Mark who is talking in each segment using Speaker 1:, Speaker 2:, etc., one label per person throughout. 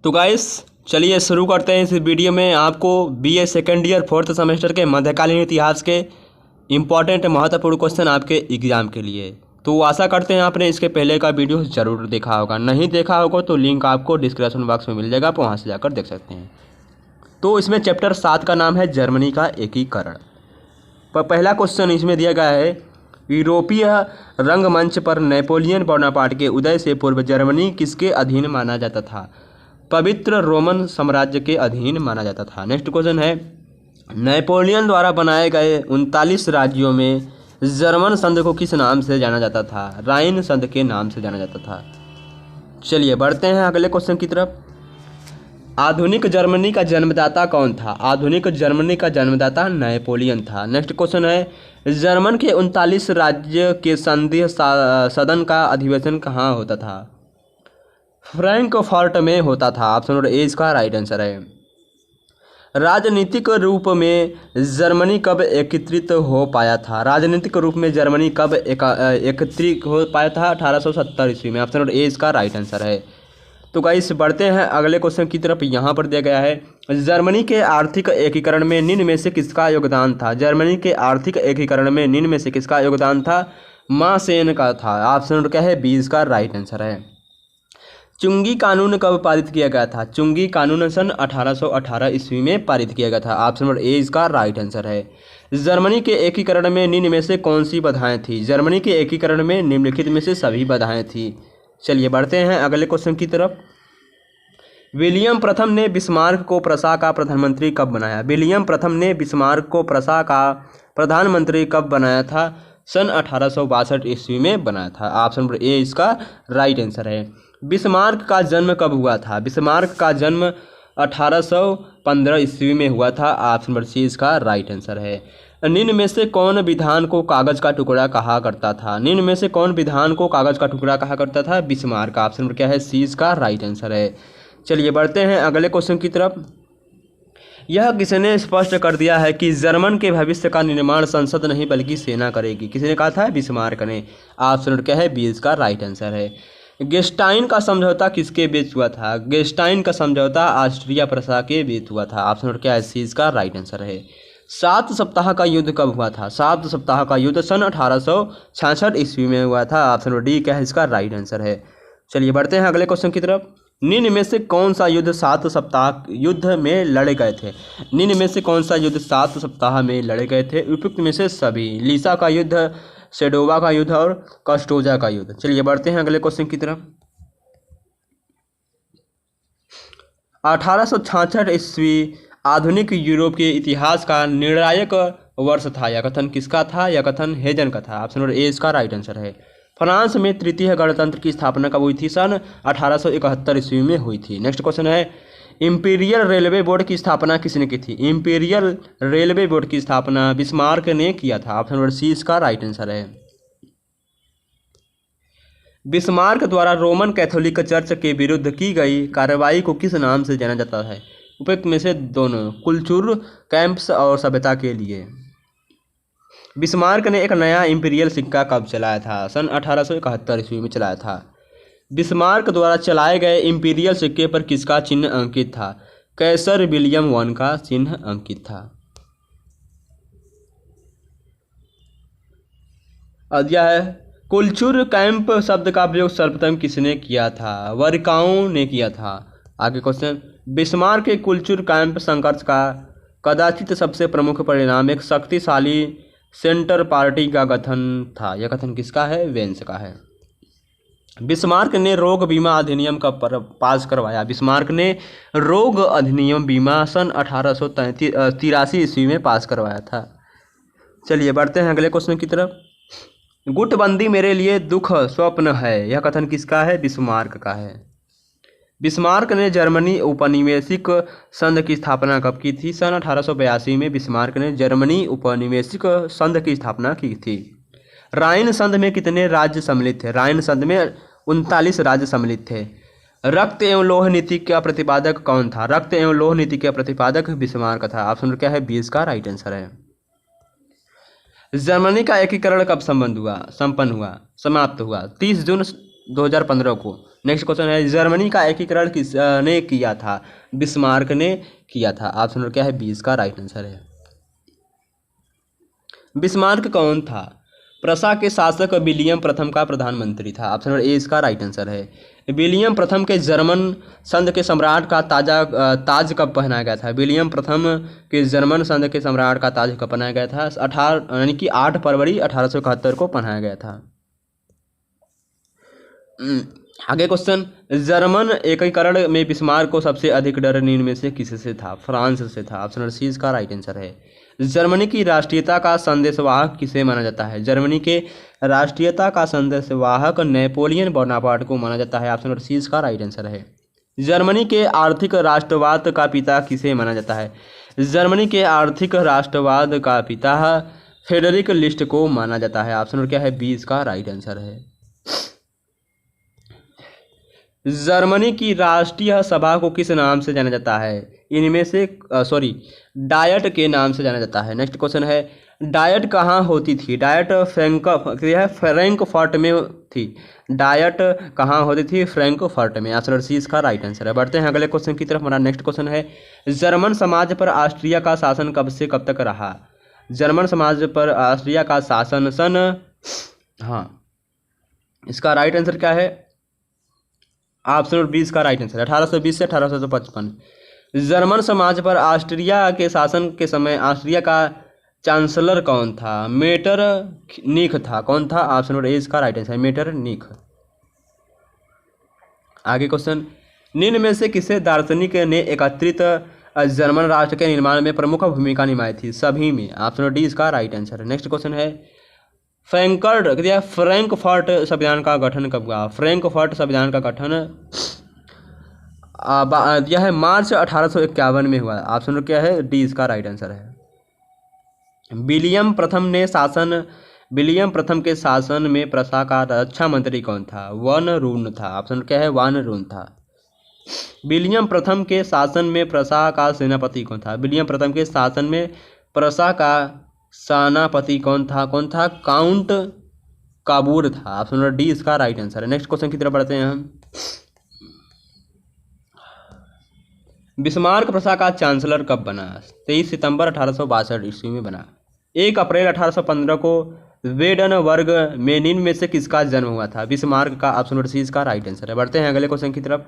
Speaker 1: तो गाइस चलिए शुरू करते हैं। इस वीडियो में आपको BA second year fourth semester के मध्यकालीन इतिहास के इम्पॉर्टेंट महत्वपूर्ण क्वेश्चन आपके एग्जाम के लिए। तो आशा करते हैं आपने इसके पहले का वीडियो ज़रूर देखा होगा, नहीं देखा होगा तो लिंक आपको डिस्क्रिप्शन बॉक्स में मिल जाएगा, आप वहाँ से जाकर देख सकते हैं। तो इसमें चैप्टर 7 का नाम है जर्मनी का एकीकरण। पहला क्वेश्चन इसमें दिया गया है, यूरोपीय रंगमंच पर नेपोलियन बोनापार्ट के उदय से पूर्व जर्मनी किसके अधीन माना जाता था? पवित्र रोमन साम्राज्य के अधीन माना जाता था। नेक्स्ट क्वेश्चन है, नेपोलियन द्वारा बनाए गए 39 राज्यों में जर्मन संघ को किस नाम से जाना जाता था? राइन संघ के नाम से जाना जाता था। चलिए बढ़ते हैं अगले क्वेश्चन की तरफ। आधुनिक जर्मनी का जन्मदाता कौन था? आधुनिक जर्मनी का जन्मदाता नेपोलियन था। नेक्स्ट क्वेश्चन है, जर्मन के 39 राज्य के संघीय सदन का अधिवेशन कहाँ होता था? फ्रैंकफर्ट में होता था। ऑप्शन नंबर ए इसका राइट आंसर है। राजनीतिक रूप में जर्मनी कब एकत्रित हो पाया था? राजनीतिक रूप में जर्मनी कब एकत्रित हो पाया था? 1870 ईस्वी में। ऑप्शन नंबर ए इसका राइट आंसर है। तो गाइस बढ़ते हैं अगले क्वेश्चन की तरफ। यहाँ पर दिया गया है, जर्मनी के आर्थिक एकीकरण में निम्न में से किसका योगदान था? जर्मनी के आर्थिक एकीकरण में निम्न में से किसका योगदान था? मासेन का था। ऑप्शन नंबर क्या है? बी इसका राइट आंसर है। चुंगी कानून कब पारित किया गया था? चुंगी कानून सन 1818 ईस्वी में पारित किया गया था। ऑप्शन नंबर ए इसका राइट आंसर है। जर्मनी के एकीकरण में निम्न में से कौन सी बाधाएं थी? जर्मनी के एकीकरण में निम्नलिखित में से सभी बाधाएं थी। चलिए बढ़ते हैं अगले क्वेश्चन की तरफ। विलियम प्रथम ने बिस्मार्क को प्रशा का प्रधानमंत्री कब बनाया? विलियम प्रथम ने बिस्मार्क को प्रशा का प्रधानमंत्री कब बनाया था? सन 1862 ईस्वी में बनाया था। ऑप्शन नंबर ए इसका राइट आंसर है। बिस्मार्क का जन्म कब हुआ था? बिस्मार्क का जन्म 1815 ईस्वी में हुआ था। ऑप्शन नंबर सी इसका राइट आंसर है। निम्न में से कौन विधान को कागज का टुकड़ा कहा करता था? निम्न में से कौन विधान को कागज का टुकड़ा कहा करता था? बिस्मार्क। ऑप्शन नंबर क्या है? सी इसका राइट आंसर है। चलिए बढ़ते हैं अगले क्वेश्चन की तरफ। यह किसने स्पष्ट कर दिया है कि जर्मन के भविष्य का निर्माण संसद नहीं बल्कि सेना करेगी? किसने कहा था? बिस्मार्क ने। ऑप्शन नंबर क्या है? बी इसका राइट आंसर है। गेस्टाइन का समझौता किसके बीच हुआ था? गेस्टाइन का समझौता ऑस्ट्रिया प्रशा के बीच हुआ था। ऑप्शन नंबर क्या है? सी इसका राइट आंसर है। 7 सप्ताह का युद्ध कब हुआ था? 7 सप्ताह का युद्ध सन 1866 ईस्वी में हुआ था। ऑप्शन नंबर डी क्या है? इसका राइट आंसर है। चलिए बढ़ते हैं अगले क्वेश्चन की तरफ। निम्न में से कौन सा युद्ध 7 सप्ताह युद्ध में लड़े गए थे? निम्न में से कौन सा युद्ध 7 सप्ताह में लड़े गए थे? उपयुक्त में से सभी। लीसा का युद्ध, सेडोवा का युद्ध और कस्टोजा का युद्ध। चलिए बढ़ते हैं अगले क्वेश्चन की तरफ। 1866 ईस्वी आधुनिक यूरोप के इतिहास का निर्णायक वर्ष था। यह कथन किसका था? यह कथन हेजन का था। ऑप्शन नंबर ए इसका राइट आंसर है। फ्रांस में तृतीय गणतंत्र की स्थापना कब हुई थी? सन 1871 ईस्वी में हुई थी। नेक्स्ट क्वेश्चन है, इंपीरियल रेलवे बोर्ड की स्थापना किसने की थी? इंपीरियल रेलवे बोर्ड की स्थापना बिस्मार्क ने किया था। ऑप्शन नंबर सी इसका राइट आंसर है। बिस्मार्क द्वारा रोमन कैथोलिक चर्च के विरुद्ध की गई कार्रवाई को किस नाम से जाना जाता है? उपयुक्त में से दोनों, कुलचुर कैंप्स और सभ्यता के लिए। बिस्मार्क ने एक नया इंपीरियल सिक्का कब चलाया था? सन 1871 ईस्वी में चलाया था। बिस्मार्क द्वारा चलाए गए इंपीरियल सिक्के पर किसका चिन्ह अंकित था? कैसर विलियम वन का चिन्ह अंकित था। अगला है, कुलचुर कैंप शब्द का प्रयोग सर्वप्रथम किसने किया था? वर्काउ ने किया था। आगे क्वेश्चन, बिस्मार्क के कुलचुर कैंप संघर्ष का कदाचित सबसे प्रमुख परिणाम एक शक्तिशाली सेंटर पार्टी का गठन था। यह कथन किसका है? वेंस का है। बिस्मार्क ने रोग बीमा अधिनियम का पास करवाया। बिस्मार्क ने रोग अधिनियम बीमा सन 1883 ईस्वी में पास करवाया था। चलिए बढ़ते हैं अगले क्वेश्चन की तरफ। गुटबंदी मेरे लिए दुख स्वप्न है। यह कथन किसका है? बिस्मार्क का है। बिस्मार्क ने जर्मनी उपनिवेशिक संघ की स्थापना कब की थी? सन 1882 में बिस्मार्क ने जर्मनी उपनिवेशिक संघ की स्थापना की थी। राइन संघ में कितने राज्य सम्मिलित थे? राइन संघ में 39 राज्य सम्मिलित थे। रक्त एवं लौह नीति का प्रतिपादक कौन था? रक्त एवं लौह नीति का प्रतिपादक बिस्मार्क था। ऑप्शन क्या है? बी इसका राइट आंसर है। जर्मनी का एकीकरण कब समाप्त हुआ? 30 जून 2015 को। नेक्स्ट क्वेश्चन है जर्मनी का एकीकरण किस ने किया था? बिस्मार्क ने किया था। ऑप्शन नंबर क्या है? 20 का राइट आंसर है। बिस्मार्क कौन था? प्रसा के शासक विलियम प्रथम का प्रधानमंत्री था। ऑप्शन नंबर ए इसका राइट आंसर है। विलियम प्रथम के जर्मन संघ के सम्राट का ताज कब पहनाया गया था? विलियम प्रथम के जर्मन संघ के सम्राट का ताज कब पहनाया गया था? 18 यानी कि 8 फरवरी 1871 को पहनाया गया था। आगे क्वेश्चन, जर्मन एकीकरण में बिस्मार्क को सबसे अधिक डर इनमें से किससे था? फ्रांस से था। ऑप्शन नंबर सी इसका राइट आंसर है। जर्मनी की राष्ट्रीयता का संदेशवाहक किसे माना जाता है? जर्मनी के राष्ट्रीयता का संदेशवाहक नेपोलियन बोनापार्ट को माना जाता है। ऑप्शन नंबर सी इसका राइट आंसर है। जर्मनी के आर्थिक राष्ट्रवाद का पिता किसे माना जाता है? जर्मनी के आर्थिक राष्ट्रवाद का पिता फ्रेडरिक लिस्ट को माना जाता है। ऑप्शन नंबर क्या है? 20 का राइट आंसर है। जर्मनी की राष्ट्रीय सभा को किस नाम से जाना जाता है? इनमें से डायट के नाम से जाना जाता है। नेक्स्ट क्वेश्चन है डायट कहाँ होती थी? डायट फ्रैंकफर्ट में थी। डायट कहाँ होती थी? फ्रैंकफर्ट में। ऑप्शन सी इसका राइट आंसर है। बढ़ते हैं अगले क्वेश्चन की तरफ। हमारा नेक्स्ट क्वेश्चन है जर्मन समाज पर ऑस्ट्रिया का शासन कब से कब तक रहा? जर्मन समाज पर ऑस्ट्रिया का शासन इसका राइट आंसर क्या है? ऑप्शन नंबर 20 का राइट आंसर है। 1820 से 1855। जर्मन समाज पर ऑस्ट्रिया के शासन के समय ऑस्ट्रिया का चांसलर कौन था? मेटरनिख था। कौन था? ऑप्शन नंबर ए इसका राइट आंसर है, मेटरनिख। आगे क्वेश्चन, निम्न में से किसे दार्शनिक ने एकत्रित जर्मन राष्ट्र के निर्माण में प्रमुख भूमिका निभाई थी? सभी में। ऑप्शन नंबर डी इसका राइट आंसर है। नेक्स्ट क्वेश्चन है फ्रैंकफर्ट संविधान का गठन कब हुआ? फ्रैंकफर्ट संविधान का गठन यह है मार्च 1851 में हुआ। ऑप्शन नंबर क्या है? डी इसका राइट आंसर है। विलियम प्रथम के शासन में प्रसा का रक्षा मंत्री कौन था? वन रून था। ऑप्शन क्या है? वन रून था। विलियम प्रथम के शासन में प्रसा का सेनापति कौन था? विलियम प्रथम के शासन में प्रसा का सेनापति कौन था? काउंट काबूर था। ऑप्शन नंबर डी इसका राइट आंसर है। नेक्स्ट क्वेश्चन की तरफ बढ़ते हैं हम। बिस्मार्क प्रसा का चांसलर कब बना? 23 सितंबर 1862 ईस्वी में बना। 1 अप्रैल 1815 को वेडनबर्ग में निम्न में से किसका जन्म हुआ था? बिस्मार्क का। ऑप्शन नंबर सी इसका राइट आंसर है। बढ़ते हैं अगले क्वेश्चन की तरफ।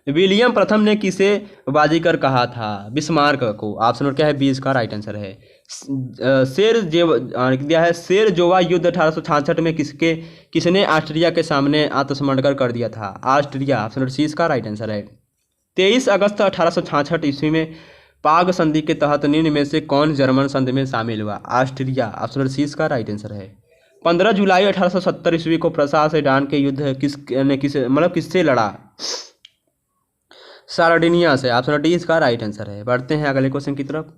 Speaker 1: विलियम प्रथम ने किसे बाजीगर कहा था? बिस्मार्क को। ऑप्शन नंबर क्या है? 20 का राइट आंसर है। शेरजोवा युद्ध 1866 में किसने ऑस्ट्रिया के सामने आत्मसमर्पण कर दिया था? ऑस्ट्रिया। ऑप्शन नंबर सी इसका राइट आंसर है। 23 अगस्त 1866 ईस्वी में पाग संधि के तहत निम्न में से कौन जर्मन संधि में शामिल हुआ? ऑस्ट्रिया। ऑप्शन नंबर सी इसका राइट आंसर है। 15 जुलाई 1870 ईस्वी को प्रसा से डान के युद्ध किससे लड़ा? सार्डिनिया से। ऑप्शन नंबर डी इसका राइट आंसर है। बढ़ते हैं अगले क्वेश्चन की तरफ।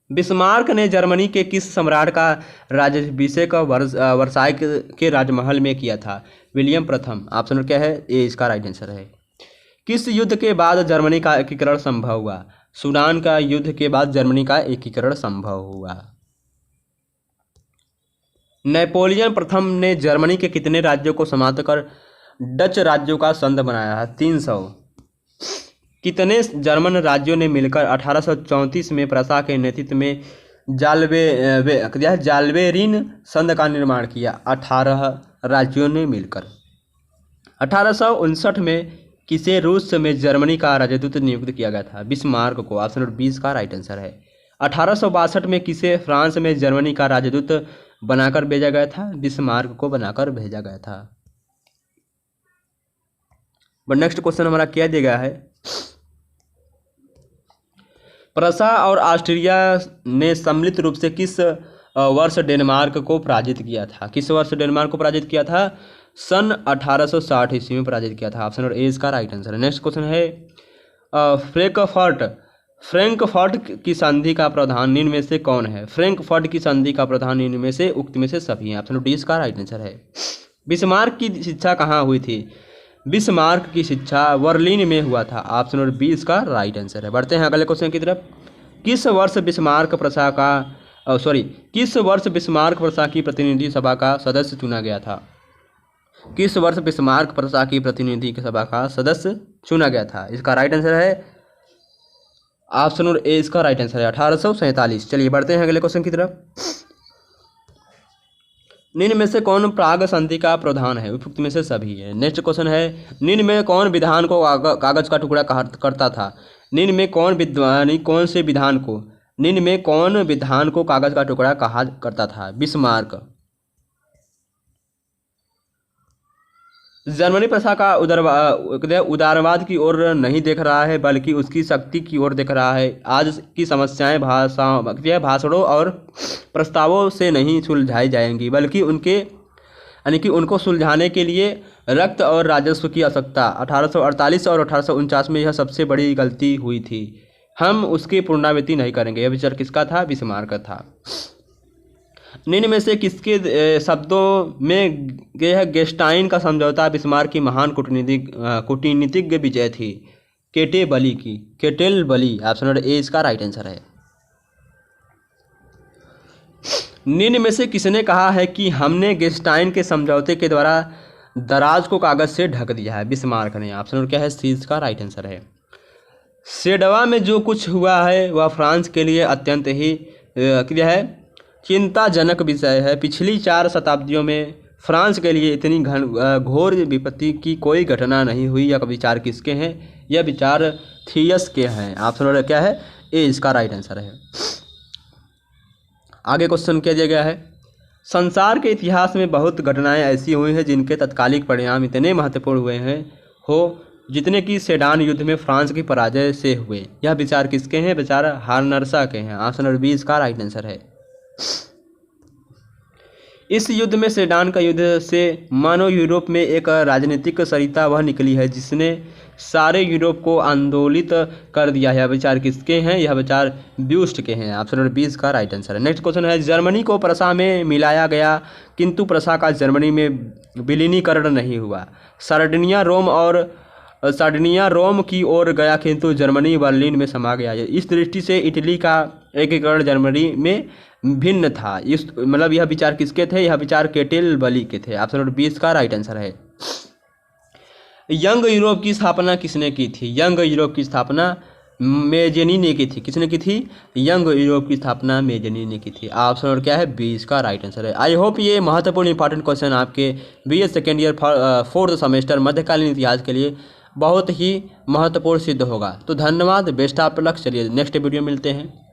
Speaker 1: बिस्मार्क ने जर्मनी के किस सम्राट का राज्याभिषेक वर्साय के राजमहल में किया था? विलियम प्रथम। ऑप्शन नंबर क्या है? ए इसका राइट आंसर है। किस युद्ध के बाद जर्मनी का एकीकरण संभव हुआ? सूडान का युद्ध के बाद जर्मनी का एकीकरण संभव हुआ। नेपोलियन प्रथम ने जर्मनी के कितने राज्यों को समाप्त कर डच राज्यों का संघ बनाया है? 300। कितने जर्मन राज्यों ने मिलकर 1834 में प्रसा के नेतृत्व में जाल्बेरिन संघ का निर्माण किया? 18 राज्यों ने मिलकर। 1859 में किसे रूस में जर्मनी का राजदूत नियुक्त किया गया था? बिस्मार्क को। ऑप्शन नंबर 20 का राइट आंसर है। 1862 में किसे फ्रांस में जर्मनी का राजदूत बनाकर भेजा गया था? बिस्मार्क को बनाकर भेजा गया था। बट नेक्स्ट क्वेश्चन हमारा क्या दिया गया है? प्रसा और ऑस्ट्रिया ने सम्मिलित रूप से किस वर्ष डेनमार्क को पराजित किया था? किस वर्ष डेनमार्क को पराजित किया था? सन 1860 ईस्वी में पराजित किया था। ऑप्शन नंबर ए इसका राइट आंसर है। नेक्स्ट क्वेश्चन है फ्रैंकफर्ट की संधि का प्रधान निम्न में से कौन है? फ्रैंकफर्ट की संधि का प्रधान निम्न में से उक्त में से सभी हैं। ऑप्शन नंबर डी इसका राइट आंसर है। बिस्मार्क की शिक्षा कहाँ हुई थी? बिस्मार्क की शिक्षा बर्लिन में हुआ था। ऑप्शन नंबर बी इसका राइट आंसर है। बढ़ते हैं अगले क्वेश्चन की तरफ। किस वर्ष बिस्मार्क प्रसा की प्रतिनिधि सभा का सदस्य चुना गया था? किस वर्ष बिस्मार्क प्रसा की प्रतिनिधि सभा का सदस्य चुना गया था? इसका राइट आंसर है ऑप्शन नंबर ए, इसका राइट आंसर है 1847। चलिए बढ़ते हैं अगले क्वेश्चन की तरफ। निम्न में से कौन प्राग संधि का प्रधान है? उपयुक्त में से सभी है। नेक्स्ट क्वेश्चन है, निम्न में कौन विधान को कागज का टुकड़ा करता था? निम्न में कौन से विधान को कागज का टुकड़ा कहा करता था? बिस्मार्क। जर्मनी प्रथा का उदारवाद की ओर नहीं देख रहा है, बल्कि उसकी शक्ति की ओर देख रहा है। आज की समस्याएं भाषणों और प्रस्तावों से नहीं सुलझाई जाएंगी, बल्कि उनको सुलझाने के लिए रक्त और राजस्व की आवश्यकता। 1848 और 1849 में यह सबसे बड़ी गलती हुई थी। हम उसकी पुनरावृत्ति नहीं करेंगे। यह विचार किसका था? बिस्मार्क का था। निम्न में से किसके शब्दों में यह गेस्टाइन का समझौता बिस्मार्क की महान कूटनीतिज्ञ विजय थी? Kettle Bali. Option number A, इसका राइट आंसर है। निम्न में से किसने कहा है कि हमने गेस्टाइन के समझौते के द्वारा दराज को कागज से ढक दिया है? बिस्मार्क ने। ऑप्शन नंबर क्या है? सी, इसका राइट आंसर है। सेडवा में जो कुछ हुआ है वह फ्रांस के लिए अत्यंत ही क्या है, चिंताजनक विषय है। पिछली 4 शताब्दियों में फ्रांस के लिए इतनी घोर विपत्ति की कोई घटना नहीं हुई। यह विचार किसके हैं? यह विचार थियस के हैं। ऑप्शन नंबर क्या है? ए, इसका राइट आंसर है। आगे क्वेश्चन क्या दिया गया है, संसार के इतिहास में बहुत घटनाएं ऐसी हुई हैं जिनके तत्कालिक परिणाम इतने महत्वपूर्ण हुए हैं जितने कि सेडान युद्ध में फ्रांस की पराजय से हुए। यह विचार किसके हैं? विचार हार्नरसा के हैं। ऑप्शन नंबर बी, इसका राइट आंसर है। इस युद्ध में सेडान का युद्ध से मानो यूरोप में एक राजनीतिक सरिता वह निकली है जिसने सारे यूरोप को आंदोलित कर दिया है। यह विचार किसके हैं? यह विचार ब्यूस्ट के हैं। ऑप्शन नंबर 20 का राइट आंसर है। नेक्स्ट क्वेश्चन है, जर्मनी को प्रसा में मिलाया गया किंतु प्रसा का जर्मनी में विलीनीकरण नहीं हुआ। सार्डिनिया रोम की ओर गया किंतु जर्मनी बर्लिन में समा गया। इस दृष्टि से इटली का एकीकरण जर्मनी में भिन्न था। यह विचार किसके थे? यह विचार केटेल बली के थे। ऑप्शन नंबर 20 का राइट आंसर है। यंग यूरोप की स्थापना किसने की थी? यंग यूरोप की स्थापना मेजेनी ने की थी। किसने की थी? यंग यूरोप की स्थापना मेजेनी ने की थी। ऑप्शन नंबर क्या है? 20 का राइट आंसर है। आई होप ये महत्वपूर्ण इंपॉर्टेंट क्वेश्चन आपके BA second year 4th semester मध्यकालीन इतिहास के लिए बहुत ही महत्वपूर्ण सिद्ध होगा। तो धन्यवाद, बेस्ट ऑफ लक। चलिए नेक्स्ट वीडियो मिलते हैं।